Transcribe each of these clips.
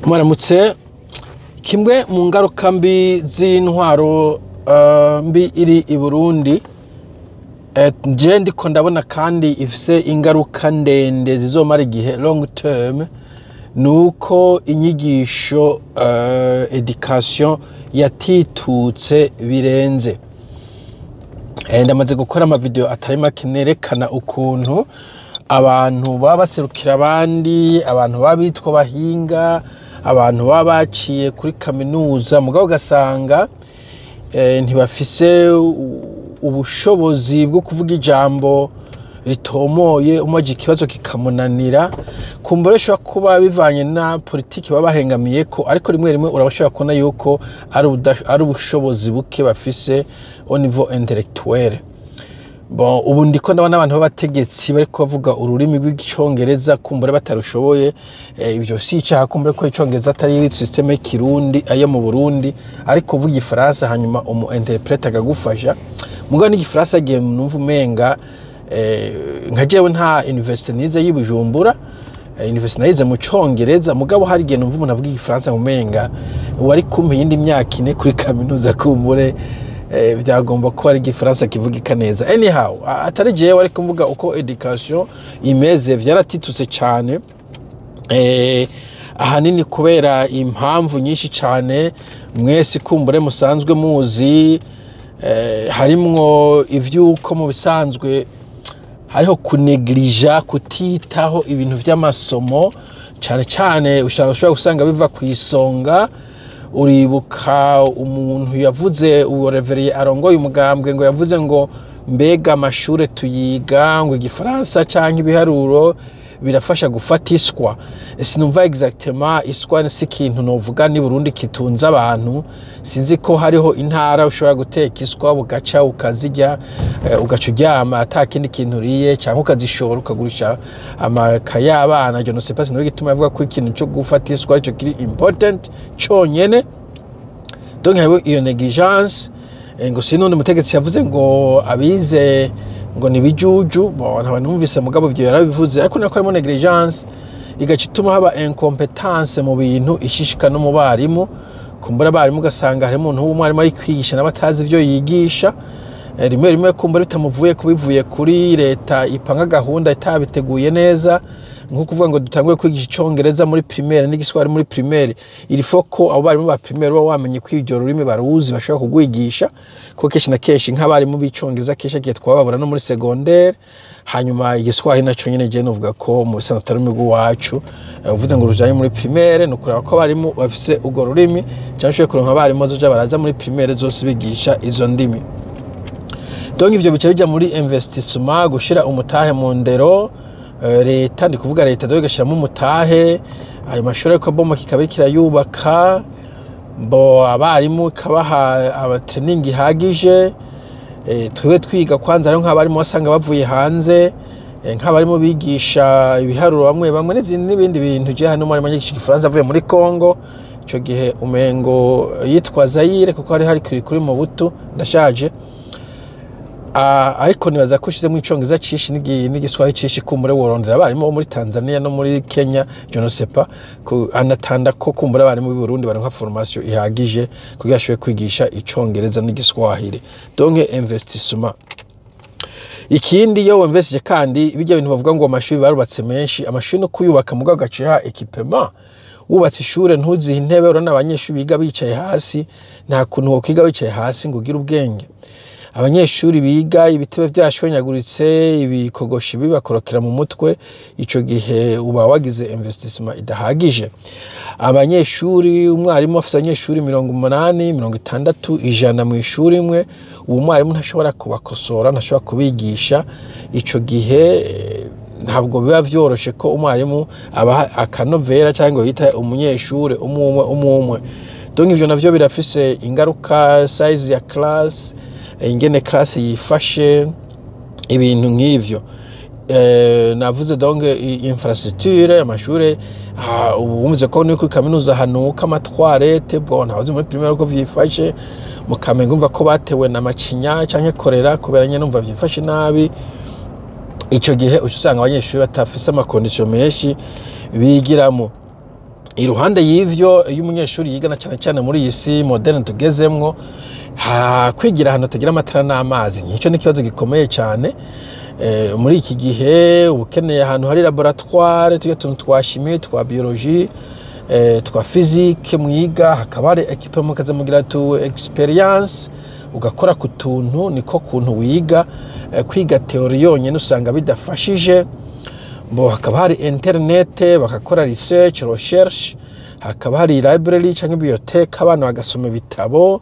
Mwaramutse. Kimwe mu ngaruka mbi z'intwaro mbi iri i Burundi nje ndiko ndabona kandi ifise ingaruka ndende zizomara igihe long term nuko inyigisho education yatitutse birenze. Ndamaze gukora ama video atari make nerekana ukuntu abantu baba baserukira abandi, abantu babitwa bahinga, abantu baba baciye kuri kaminuza mugabo gasanga ntibafise ubushobozi bwo kuvuga ijambo ritomoye, umaje ikibazo kikamunanira kumboresha kuba bivanye na politiki baba bahengamiye ko, ariko rimwe rimwe urabashobora kubona yuko ari ubushobozi buke bafise au niveau intellectuel. Bon, ubu ndiko ndabona abantu b'abategetsi bariko bavuga ururimi rw'icyongereza kumbure batarushoboye. Ivyo si icaha kumbure ko icyongereza atari systeme kirundi ayo mu Burundi, ariko uvuga igifaransa hanyuma umu interprete agagufasha. Mugabo n'igifaransa giye numva umenga nka jewe nta university nize y'Ibujumbura, university nayize mu cyongereza mugabo hari gihe numva umuntu avuga igifaransa umenga wari kumpa yindi myaka ine kuri kaminuza kumbure byagomba ko ari igifaransa kivugika neza. Anyhow, atari jewe ariko mvuga uko education imeze vyaratitutse cyane, ahanini kubera impamvu nyinshi cyane mwese kumbure musanzwe muzi. Harimwo ivyuko mu bisanzwe hariho kuneglija, kutitaho ibintu vy'amasomo cyane cyane ushobora gusanga biva ku isonga. Uribuka umuntu yavuze uwo revereye arongoye umugambwe ngo yavuze ngo mbega amashure tuyiga ngo igifaransa canke ibiharuro birafasha gufata iswa. Sinumva exactement iswa si ikintu novuga ni Burundi kitunza abantu. Sinzi ko hariho intara ushobora guteka iswa bugaca ukazirya ugaca uryama ata kindi kintu uriye, canke ukazishora ukagurisha amakaye y'abana. Je ne sais pas sinumva gituma avuga ko ikintu cyo gufata iswa aricyo kiri important cyonyene. Donc hariho iyo negligence. Ngo sinone umutegetsi yavuze ngo abize ngo nibijuju. Bon, nta numvise mugabo ivyo yarabivuze, ariko nako harimo negligence igaca ituma haba incompetence mu bintu ishishika no mu barimu. Kumbura abarimu gasanga hari umuntu w'umwarimu ari kwigisha n'abatazi ivyo yigisha. Rimwe rimwe kumbura bitamuvuye kubivuye kuri leta ipanga gahunda itabiteguye neza, nko kuvuga ngo dutangure kwigisha icongereza muri primaire n'igiswahili muri primaire. Il faut ko abo barimu ba primaire baba wamenye kw'iryo rurimi baruzi bashobora kugwigisha, ko keshi na keshi nk'abarimu b'icongereza kesha gihe twababura no muri secondaire. Hanyuma igiswahili naco nyene je novuga ko mu sanatari mu wacu uvuze ngo rujanye muri primaire no kuraba ko abarimu bafise ugo rurimi, cyangwa kuronka abarimu zoja baraza muri primaire zose bigisha izo ndimi. Donc ivyo bica bija muri investissement, gushira umutahe mu ndero. Leta ndi kuvuga leta do igashiramo umutahe, ayo mashuri ko bomba kikabiri kirayubaka, bo abarimu kabaha aba training ihagije. Twiwe twiga kwanza rero nk'abarimu wasanga bavuye hanze, nk'abarimu bigisha ibiharuro bamwe n'ibindi bintu. Je hano muri manyigisha igifaransa avuye muri Congo, ico gihe umengo yitwa Zaire kuko hari kuri mu butu ndashaje. Ariko nibaza ko ushize mu icongereza cishi n'igiswahili cishi kumbure worondera abarimu muri Tanzania no muri Kenya. Je ne sais pas ko anatanda ko kumbure abarimu b'i Burundi baronka formation ihagije kugira ashobore kwigisha icongereza n'igiswahili. Donc investissement. Ikindi yo investije kandi bijya bintu bavuga ngo amashuri barubatse menshi, amashuri no kuyubaka mugabo gaciha equipement. Wubatse ishure ntuzi intebe urana abanyeshuri biga bicaye hasi, nta kuntu wo kwiga bicaye hasi ngo ugira ubwenge. Abanyeshuri biga ibitebe byashonyaguritse, ibikogoshi bibakorokera mu mutwe, ico gihe uba wagize investissement idahagije. Abanyeshuri umwarimu afite abanyeshuri 80, 60, 100 mu ishuri imwe, uwo mwarimu ntashobora kubakosora, ntashobora kubigisha. Ico gihe ntabwo biba vyoroshe ko umwarimu aba akanovera cyangwa yita umunyeshuri umwe. Donc ivyo navyo birafise ingaruka, size ya class, ingene class yifashe, ibintu nk'ivyo. Navuze donc infrastructure amashure. Ubumze ko ni ku kaminuza hanuka amatwarete, bwo ntabazi muri primaire ko vyifashe. Mukamenga umva ko batewe na macinya canke korera kubera nyene umva vyifashe nabi. Ico gihe usanga abanyeshuri batafise ama condition menshi bigiramo. iruhande y'ivyo iyo umunyeshuri yigana cyane cyane muri iyi si moderne tugezemwo kwigira ahantu hatagira amatara n'amazi, icyo ni ikibazo gikomeye cyane muri iki gihe. ukeneye ahantu hari laboratoire tujya tuntu twa chimie twa biologie twa physique mwiga, hakaba hari equipe mukaza mugira tu experience ugakora ku tuntu, niko kuntu wiga. Kwiga teori yonyine usanga bidafashije. Hakaba hari internet bakakora research hakaba hari library cyangwa bibliothèque abantu bagasoma ibitabo,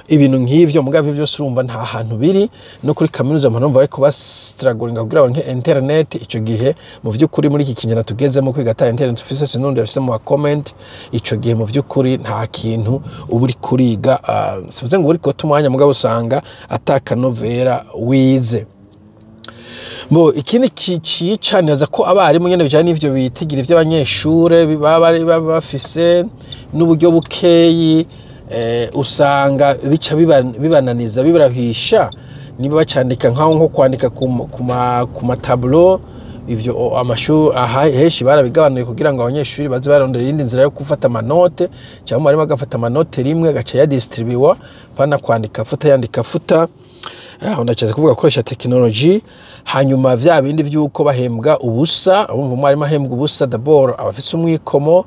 ibintu nk'ivyo. Mugabo ivyo byose urumva nta hantu biri. No kuri kaminuza mpamvu bariko bastrugglinga kugira ngo internet ico gihe mu vy'ukuri muri iki kinyana tugezemo kwiga ta internet ufise sinundi afise mu comment ico gihe mu vy'ukuri nta kintu uburi kuriga. Sivuze ngo uri ko tumwanya mugabo usanga atakanovera wize. Ikindi kicicaniraza ko abarimu nyene bijanye n'ivyo bitigira ivy'abanyeshure baba bafise n'uburyo bukeyi, usanga bica bibananiza bibarahisha. Niba bacandika nko kwandika ku matablo, ivyo amashuri heshi barabigabanuye kugira ngo abanyeshuri baze barondera indi nzira yo gufata amanote, cyangwa barimo agafata amanote rimwe agaca ya distribuwa pana kwandika futa yandika futa. Ndacaza kuvuga gukoresha technology. Hanyuma vya bindi vyuko bahembwa ubusa, abumva umwarimu ahembwa ubusa d'abord abafise umwikomo,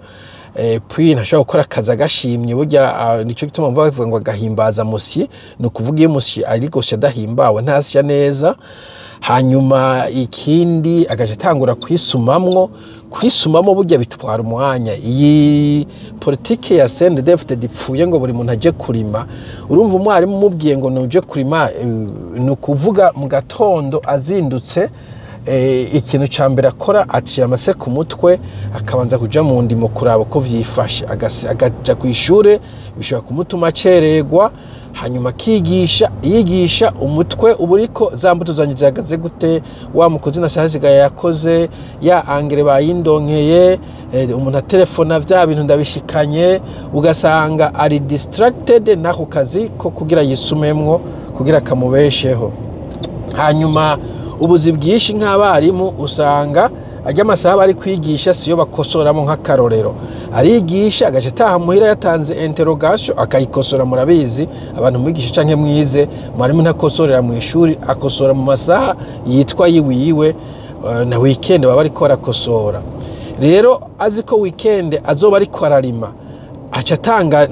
puis ntashobora gukora akazi agashimye. Burya nico gituma bavuga ngo agahimbaza musi, no kuvuga iyo musi ariko adahimbawe ntasya neza. Hanyuma ikindi agaje tangura kwisumamwo burya bitwara umwanya. Iyi politike ya CNDD-FDD dipfuye ngo buri muntu aje kurima. Urumva umwarimu mubwiye ngo nuje kurima, no kuvuga mu gatondo azindutse, ikintu ca mbere akora acira amase ku mutwe akabanza kuja mu ndimo kuraba ko vyifashe, agaja ku ishure bishobora kumutuma acererwa. Hanyuma yigisha umutwe uburiko za mbuto zanje zihagaze gute, wa mukozi na sazigaye yakoze, ya angere bayindonkeye, umuntu atelefona vya bintu ndabishikanye, ugasanga ari distracted nako kazi ko kugira yisumemwo kugira kamubesheho. Hanyuma ubuzi bwishi nk'abarimu usanga ajya amasaha bari kwigisha siyo bakosoramo nk'akarorero. Arigisha agace taha muhira yatanze interrogation akayikosora. Murabizi abantu mwigisha canke mwize, mwarimu ntakosorera mu ishuri, akosora mu masaha yitwa yiwiwe, na weekend baba ariko arakosora. Rero azi ko weekend azoba ariko ararima, aca tanga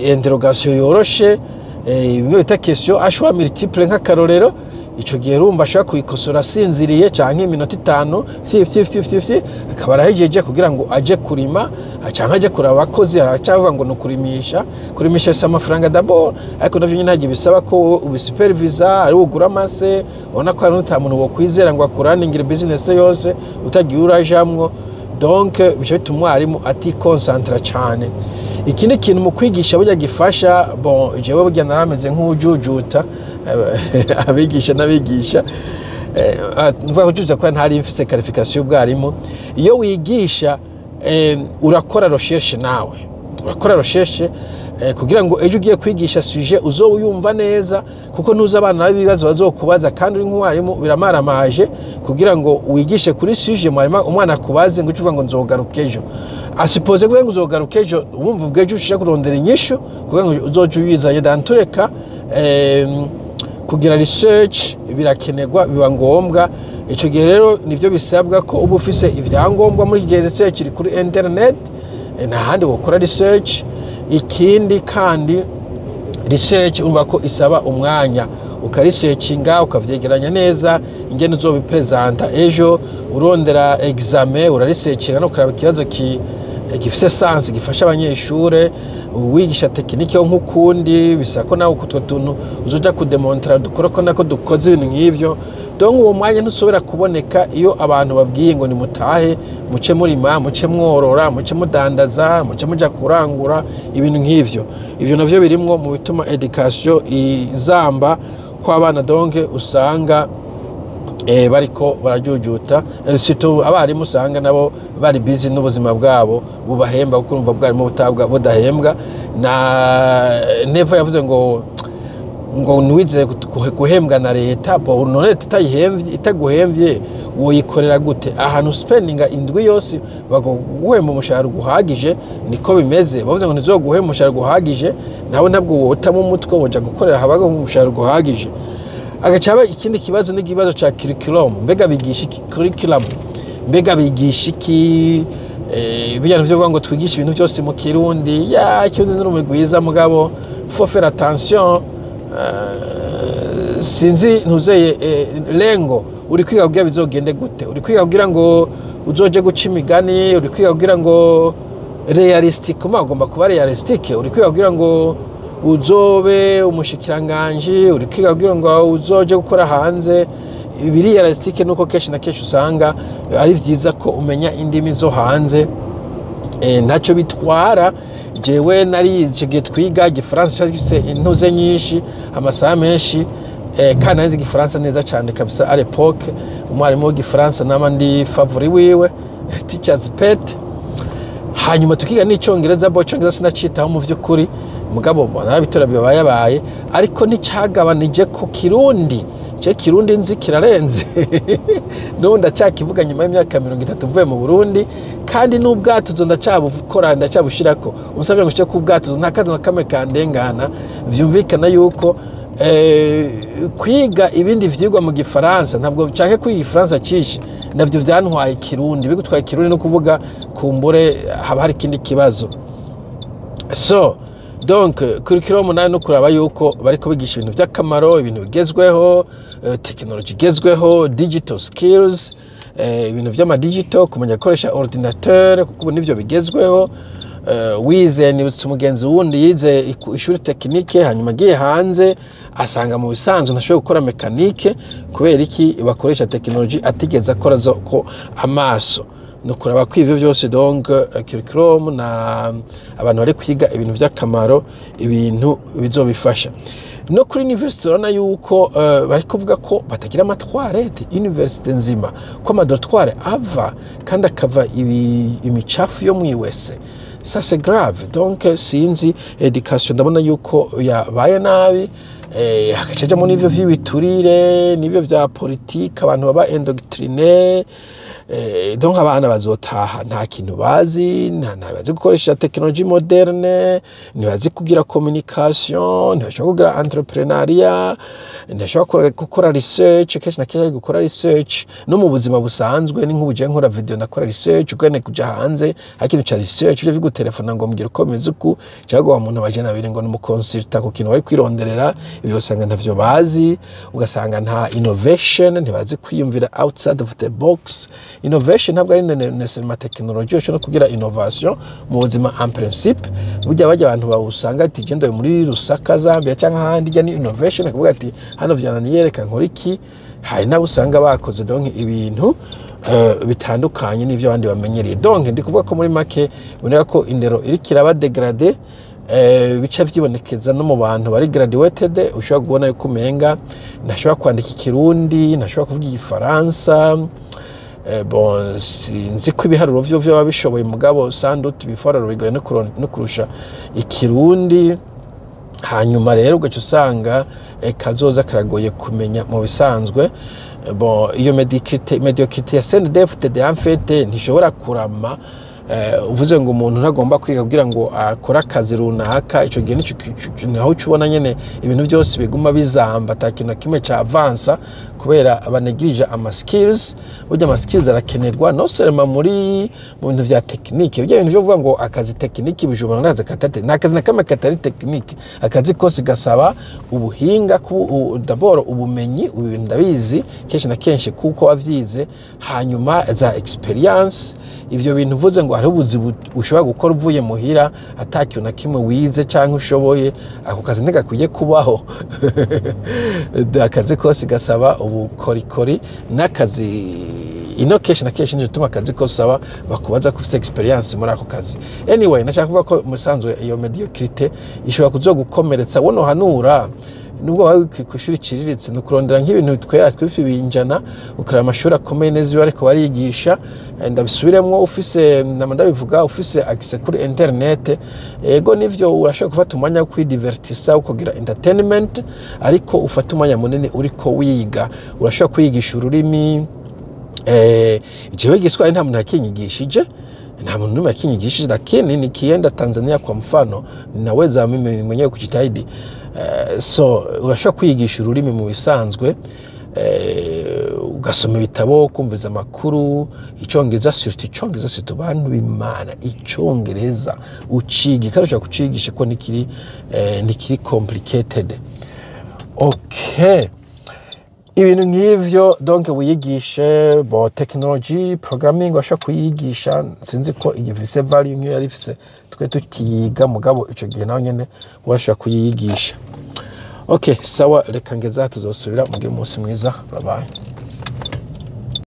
interrogation yoroshe, bimwe bita question ashwa multiple nk'akarorero. Ico gihe rumva ashaka kuyikosora asinziriye canke iminota 5 50 akaba arahejeje kugira ngo aje kurima, canke aje kuraba abakozi. Aracavuga ngo no kurimisha sa amafaranga d'abord, ariko navyo nyine hagiye bisaba ko ubisupervisa ari ugura amase, ubona ko ari nta muntu wo kwizera ngo akuraningire business yose utagiye urajamwo. Donc bico bituma umwarimu atikonsantra cyane. Ikindi kintu mu kwigisha burya gifasha, jewe burya narameze nk'ujujuta abigisha n'abigisha, mvuga kujujuta ko ntari mfise qualification y'ubwarimu. Iyo wigisha urakora recherche nawe, urakora recherche kugira ngo ejo ugiye kwigisha sujet uzowuyumva neza, kuko ntuza abana bibazo bazokubaza kandi uri nk'umwarimu biramaramaje kugira ngo wigishe kuri sujet umwana akubaze ngo uvuga ngo nzogaruka ejo. Asipoze kugira ngo uzogaruka ejo, wumva ubwejo ushaka kurondera inyishu kugira ngo uzoje uyizanye. Dantureka kugira research birakenerwa, biba ngombwa. Ico gihe rero nivyo bisabwa ko uba ufise ivyangombwa muri gihe research iri kuri internet, ntahandi wokora research. Ikindi kandi research umva ko isaba umwanya, ukarisearchinga ukavyegeranya neza ingene uzobipresenta ejo. Urondera examen uraresearchinga no kuraba ikibazo gifise sense gifasha abanyeshure. Wigisha tekinike yo nk'ukundi bisako nawe kutwo tuntu uzoja kudemontra dukora ko nako dukoze ibintu nk'ivyo. Donc uwo mwanya ntusobera kuboneka iyo abantu babwiye ngo ni mutahe muce murima, muce mworora, muce mudandaza, muce muja kurangura ibintu nk'ivyo. Ivyo navyo birimwo mu bituma education izamba kwa abana. Donc usanga bariko barajujuta, sito abarimu usanga nabo bari busy n'ubuzima bwabo bubahemba, kuko urumva bwarimu butabwa budahembwa. Na Neva yavuze ngo ngo ntiwizeye guhembwa na leta bo none itaguhembye woyikorera gute ahantu spendinga indwi yose baguhemba umushahara guhagije niko bimeze bavuze ngo ntizoguhemba umushahara guhagije nawe ntabwo wotamo umutwe woja gukorera habaga umushahara guhagije agacaba ikindi kibazo n'ikibazo ca curriculum mbega bigisha iki curriculum mbega bigisha iki bijyana vyo ngo twigisha ibintu byose mu Kirundi ya kirundi n'urumwe rwiza mugabo faut faire attention sinzi ntuzeye lengo uri kwiga kugira bizogende gute uri kwiga kugira ngo uzoje guca imigani uri kwiga kugira ngo realistic ugomba kuba realistic uri kwiga kugira ngo uzobe umushikiranganje uri kwiga kugira ngo uzoje gukora hanze ibiri realistic nuko kenshi na kenshi usanga ari vyiza ko umenya indimi zo hanze ntacyo bitwara jewe nari igihe twiga igifaransa cyafise intuze nyinshi amasaha menshi kandi nzi igifaransa neza cyane kabisa à l'époque umwarimu w'igifaransa nama ndi favori wiwe teacher's pet hanyuma tukiga n'icyongereza bo cyongereza sinacitaho mu vy'ukuri mugabo narabitora bibaye ariko nicagabanije ku Kirundi cyo Kirundi nzi kirarenze no ndacakivuga nyuma y'imyaka 30 mvuye mu Burundi kandi n'ubwatuzo ndacabukora ndacabushirako umusabye ngo cyo kubwatuzo nta kazi nakame kandengana vyumvikana yuko kwiga ibindi vyigwa mu gifaransa ntabwo canke kwiga igifaransa cishi navyo vyantwaye Kirundi bigutwaye Kirundi no kuvuga kumbure haba hari kindi kibazo so donc curriculum nayo no kuraba yuko bariko bigisha ibintu by'akamaro ibintu bigezweho technology igezweho digital skills ibintu by'ama digital kumenya gukoresha ordinateur kuko nivyo bigezweho wize nibutse umugenzi wundi yize ishuri technique hanyuma giye hanze asanga mu bisanzwe ntashobora gukora mekanike kubera iki bakoresha technology atigeze akora zo ko amaso no kuraba kwivyo byose donc curriculum na abantu bari kwiga ibintu by'akamaro ibintu bizobifasha no kuri university rona yuko bari kuvuga ko batagira amatwarete university nzima ko amadotware ava kandi akava imicafu yo mwiwese ça c'est grave donc sinzi education ndabona yuko yabaye nabi hakacaje mu nivyo vy'ibiturire nivyo vya politique abantu baba endoctriner donc abana bazotaha nta kintu bazi bazi gukoresha technology moderne ntibazi kugira communication ntibashobora kugira entrepreneuria ntibashobora gukora research kenshi na kenshi gukora research no mu buzima busanzwe ni nk'ubuje nkora video nakora research ugane kuja hanze hakintu cha research byo gutelefona ngo mbwira uko meze uku cyangwa wa muntu baje nabire ngo mu consulta ku kintu bari kwironderera ivyo usanga ntavyo bazi ugasanga nta innovation ntibazi kwiyumvira outside of the box innovation ntabwo ari necessarily technology no kugira innovation mu buzima en principe burya bajya abantu bawusanga ati genda muri Rusaka Zambia cyangwa handi jya ni innovation kuvuga ati hano vyananiyereka nkora iki hari nabusanga bakoze donc ibintu bitandukanye n'ivyo abandi bamenyereye donc ndi kuvuga ko muri make bonera ko indero iri kiraba degrade bica vyibonekeza no mu bantu bari graduated ushobora kubona yuko umenga ntashobora kwandika Kirundi ntashobora kuvuga Igifaransa bon sinzi ko ibiharuro vyo babishoboye mugabo sanduti biforaro bigoye no kurusha Ikirundi hanyuma rero ugaca usanga kazoza karagoye kumenya mu bisanzwe bon iyo mediocrité ya CNDFTD en fait ntishobora kurama uvuze ngo umuntu ntagomba kwiga kugira ngo akora akazi runaka ico gihe naho ubona nyene ibintu byose biguma bizamba atakintu kimwe ca avance kubera abanegirije ama skills burya ama skills arakenerwa no serema muri mu bintu vya technique burya ibintu byo kuvuga ngo akazi technique bijumana naza katate nakazi nakama katari technique akazi kose gasaba ubuhinga d'abord ubumenyi ibintu ndabizi kenshi na kenshi kuko wavyize hanyuma za experience ivyo bintu uvuze ngo hari ubuzi ushobora gukora uvuye muhira atakiyo na kimwe wize cyangwa ushoboye ako kazi ntigakwiye kubaho akazi kose gasaba ubukorikori n'akazi ino kenshi na kenshi nituma akazi kose saba bakubaza ko ufite experience muri ako kazi anyway nashaka kuvuga ko musanzwe iyo mediocrité ishobora kuzogukomeretsa wono hanura nubwo wawe kwishuri ciriritse no kurondera nk'ibintu twibinjana ukara amashuri akomeye neza ariko barigisha ndabisubiremwo ufise ndabivuga ufise access kuri internet ego nivyo urashaka gufata umwanya wo kwidivertisa ukogira entertainment ariko ufata umwanya munini uriko wiga urashaka kwigisha ururimi jewe giswahili nta muntu yakinyigishije nta muntu numwe yakinyigishije lakini nikienda Tanzania kwa mfano ninaweza mimi mwenyewe kujitahidi so urashaka kwigisha ururimi mu bisanzwe ugasoma ibitabo kumviza amakuru icongereza surtout icongereza c'est abantu bimana icongereza ucigi kandi ushaka kucigisha ko nikiri complicated okay ibintu nk'ivyo donc wiyigishe bo technology programming washaka kuyigisha sinzi ko igifise value nk'iyo yarifise twe tukiyiga mugabo ico gihe naho nyene washaka kuyigisha okay sawa reka ngeza tuzosubira mugire umunsi mwiza bye bye